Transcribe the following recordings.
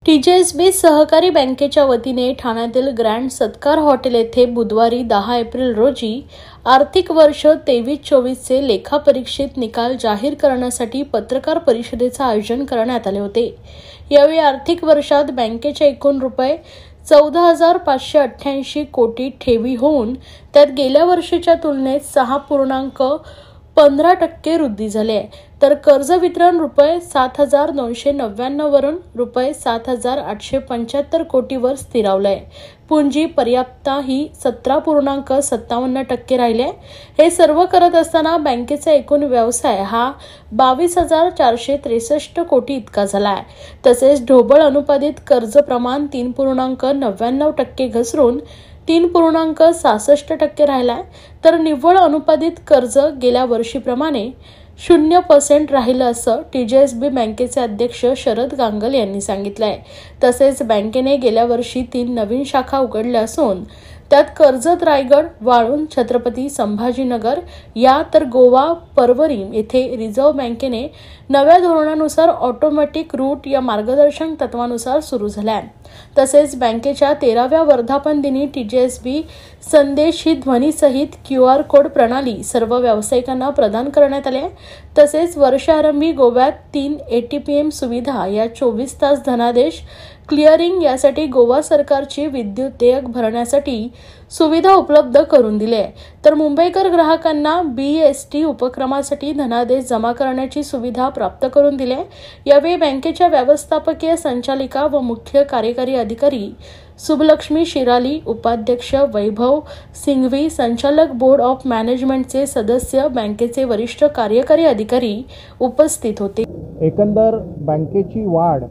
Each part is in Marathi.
टीजेएसबी सहकारी बँकेच्या वतीने ठाण्यातील ग्रँड सत्कार हॉटेल येथे बुधवारी 10 एप्रिल रोजी आर्थिक वर्ष 23-24 चे लेखापरीक्षित निकाल जाहीर करण्यासाठी पत्रकार परिषदेचे आयोजन करण्यात आले होते। यावेळी आर्थिक वर्षात बँकेच्या एकूण रुपये 14,588 कोटी ठेवी होऊन त्यात गेल्या वर्षीच्या तुलनेत 6.15% वृद्धी झाली आहे, तर कर्ज वितरण रुपये 7,299 वरून रुपये 7,875 कोटीवर स्थिरावले आहे। पुंजी पर्याप्तता ही 17.57% राहिली आहे। हे सर्व करत असताना बँकेचा एकूण व्यवसाय हा 22,463 कोटी इतका झाला आहे। तसेच ढोबळ अनुपादित कर्ज प्रमाण 3.99% घसरून 3.66% राहिला आहे, तर निव्वळ अनुपादित कर्ज गेल्या वर्षीप्रमाणे 0% राहिलं असं टीजेएसबी बँकेचे अध्यक्ष शरद गांगल यांनी सांगितलं आहे। तसेच बँकेने गेल्या वर्षी 3 नवीन शाखा उघडल्या असून त्यात कर्जत, रायगड, वाळूंज, छत्रपती संभाजीनगर या तर गोवा, परवरी येथे रिझर्व्ह बँकेने नव्या धोरणानुसार ऑटोमॅटिक रूट या मार्गदर्शन तत्वानुसार सुरू झाल्या आहे। तसेच बँकेच्या 13व्या वर्धापन दिनी टीजेएसबी संदेश ही ध्वनीसहित QR कोड प्रणाली सर्व व्यावसायिकांना प्रदान करण्यात आली आहे। तसेच वर्षारंभी गोव्यात 3 ATPM सुविधा या 24 तास धनादेश क्लिअरिंग यासाठी गोवा सरकारची विद्युत देयक भरण्यासाठी सुविधा उपलब्ध करून दिली आहे, तर मुंबईकर ग्राहकांना BST उपक्रमासाठी धनादेश जमा करण्याची सुविधा प्राप्त करून दिली आहे। यावेळी बँकेच्या व्यवस्थापकीय संचालिका व मुख्य कार्यकारी अधिकारी शुभलक्ष्मी शिराली, उपाध्यक्ष वैभव सिंघवी, संचालक बोर्ड ऑफ मॅनेजमेंटचे सदस्य, बँकेचे वरिष्ठ कार्यकारी अधिकारी उपस्थित होते। एकंदर बँकेची वाढ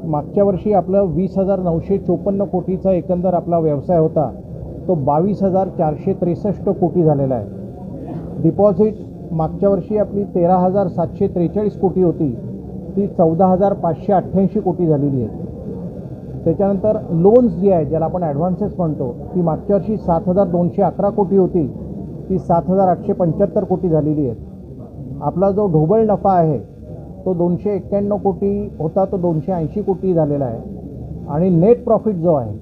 मागच्या वर्षी आपलं 20,954 कोटीचा एकंदर आपला व्यवसाय होता, तो 22,463 कोटी झालेला आहे। डिपॉझिट मागच्या वर्षी आपली 13,743 कोटी होती, ती 14,588 कोटी झालेली आहे। त्याच्यानंतर लोन्स जी आहे, ज्याला आपण ॲडव्हान्सेस म्हणतो, ती मागच्या वर्षी 7,211 कोटी होती, ती 7,875 कोटी झालेली आहे। आपला जो ढोबळ नफा आहे तो 291 कोटी होता, तो 280 कोटी झालेला आहे। आणि नेट प्रॉफिट जो आहे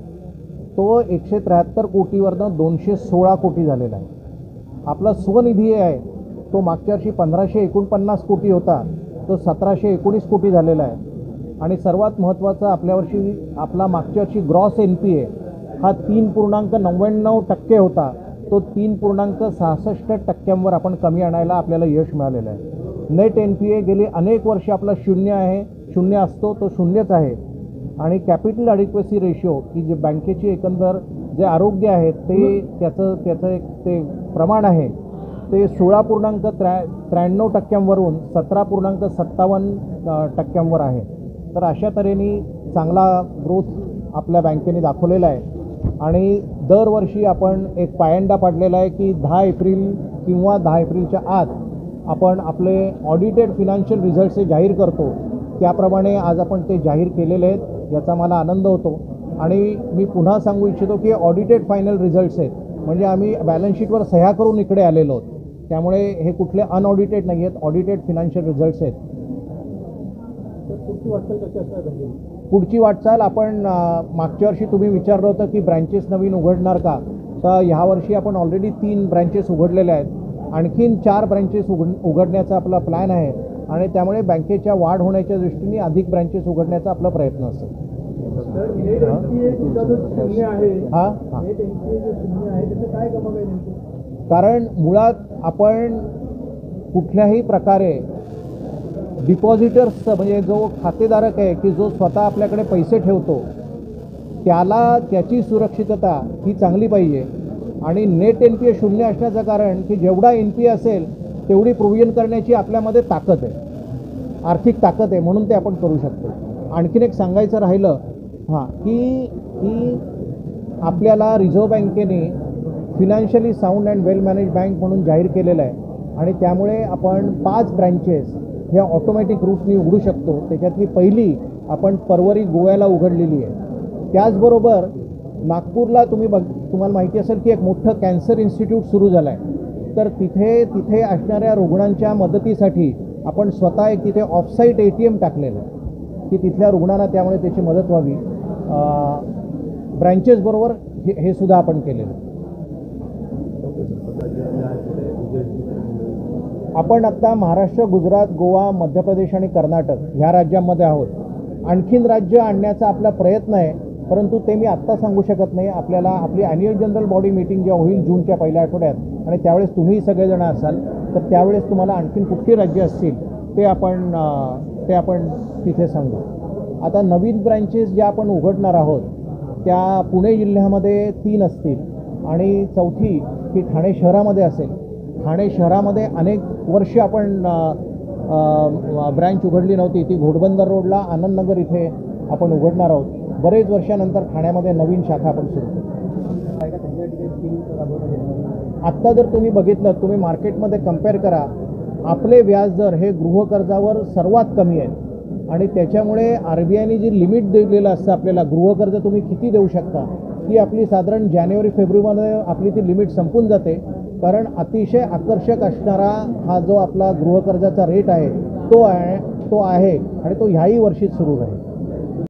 तो 173 कोटीवरनं 216 कोटी झालेला आहे। आपला स्वनिधी आहे तो मागच्या वर्षी 1,549 कोटी होता, तो 1,719 कोटी झालेला आहे। आणि सर्वात महत्त्वाचं, आपल्या वर्षी आपला मागच्या वर्षी ग्रॉस NPA हा 3.99% होता, तो 3.66% आपण कमी आणायला आपल्याला यश मिळालेलं आहे। नेट NPA गेली अनेक वर्ष आपला शून्य असतो, तो शून्यच आहे। आणि कॅपिटल ॲडिक्वेसी रेशिओ की जे बँकेची एकंदर जे आरोग्य आहे त्याचं एक ते प्रमाण आहे ते 16.93% वरून 17.57% आहे। तर अशा तऱ्हेने चांगला ग्रोथ आपल्या बँकेने दाखवलेला आहे। आणि दरवर्षी आपण एक पायंडा पाडलेला आहे की 10 एप्रिल किंवा 10 एप्रिलच्या आत आपण आपले ऑडिटेड फिनान्शियल रिझल्ट्स जाहीर करतो, त्याप्रमाणे आज आपण ते जाहीर केलेले आहेत, याचा मला आनंद होतो। आणि मी पुन्हा सांगू इच्छितो की ऑडिटेड फायनल रिझल्ट्स आहेत, म्हणजे आम्ही बॅलन्स शीटवर सह्या करून इकडे आलेलो आहोत, त्यामुळे हे कुठले अनऑडिटेड नाही आहेत, ऑडिटेड फिनान्शियल रिझल्ट्स आहेत। पुढची वाटचाल आपण मागच्या वर्षी तुम्ही विचारलं होतं की ब्रँचेस नवीन उघडणार का, तर ह्या वर्षी आपण ऑलरेडी 3 ब्रँचेस उघडलेल्या आहेत, आणखीन 4 ब्रँचेस उघडण्याचा आपला प्लॅन आहे। आणि त्यामुळे बँकेच्या वाढ होण्याच्या दृष्टीने अधिक ब्रँचेस उघडण्याचा आपला प्रयत्न असेल। कारण मुळात आपण कुठल्याही प्रकारे डिपॉझिटर्सचं, म्हणजे जो खातेधारक आहे की जो स्वतः आपल्याकडे पैसे ठेवतो, त्याला त्याची सुरक्षितता ही चांगली पाहिजे। आणि नेट NPA 0 असण्याचं कारण की जेवढा NPA असेल तेवढी प्रोव्हिजन करण्याची आपल्यामध्ये ताकद आहे, आर्थिक ताकद आहे, म्हणून ते आपण करू शकतो। आणखीन एक सांगायचं राहिलं की आपल्याला रिझर्व्ह बँकेने financially sound and well manage bank म्हणून जाहीर केलेलं आहे, आणि त्यामुळे आपण 5 ब्रँचेस ह्या ऑटोमॅटिक रूटनी उघडू शकतो। त्याच्यातली पहिली आपण परवरी गोव्याला उघडलेली आहे। त्याचबरोबर नागपूरला तुम्हाला माहिती असेल की एक मोठं कॅन्सर इन्स्टिट्यूट सुरू झालं आहे, तर तिथे असणाऱ्या रुग्णांच्या मदतीसाठी आपण स्वतः एक तिथे ऑफसाईट ATM टाकलेलं आहे। की तिथल्या रुग्णांना त्यामुळे त्याची मदत व्हावी. ब्रँचेसबरोबर हे सुद्धा आपण केलेलं. आपण आत्ता महाराष्ट्र, गुजरात, गोवा, मध्य प्रदेश आणि कर्नाटक ह्या राज्यांमध्ये आहोत. आणखीन राज्य आणण्याचा आपला प्रयत्न आहे, परंतु ते मी आत्ता सांगू शकत नाही. आपल्याला आपली ॲन्युअल जनरल बॉडी मीटिंग जेव्हा होईल जूनच्या पहिल्या आठवड्यात आणि त्यावेळेस तुम्ही सगळेजण असाल तर त्यावेळेस तुम्हाला आणखीन कुठली राज्य असतील ते आपण तिथे सांगू. आता नवीन ब्रँचेस ज्या आपण उघडणार आहोत त्या पुणे जिल्ह्यामध्ये 3 असतील आणि चौथी ही ठाणे शहरामध्ये असेल. ठाणे शहरामध्ये अनेक वर्ष आपण ब्रँच उघडली नव्हती. ती घोडबंदर रोडला आनंदनगर इथे आपण उघडणार आहोत. बरेच वर्षानंतर ठाण्यामध्ये नवीन शाखा आपण सुरू करू. आत्ता जर तुम्ही बघितलं, तुम्ही मार्केटमध्ये कम्पेअर करा, आपले व्याजदर हे गृहकर्जावर सर्वात कमी आहेत आणि त्याच्यामुळे RBIने जी लिमिट दिलेलं असतं आपल्याला, गृहकर्ज तुम्ही किती देऊ शकता, ती आपली साधारण जानेवारी फेब्रुवारीमध्ये आपली ती लिमिट संपून जाते. कारण अतिशय आकर्षक असणारा हा जो आपला गृहकर्जाचा रेट आहे तो आहे आणि तो ह्याही वर्षीच सुरू राहील.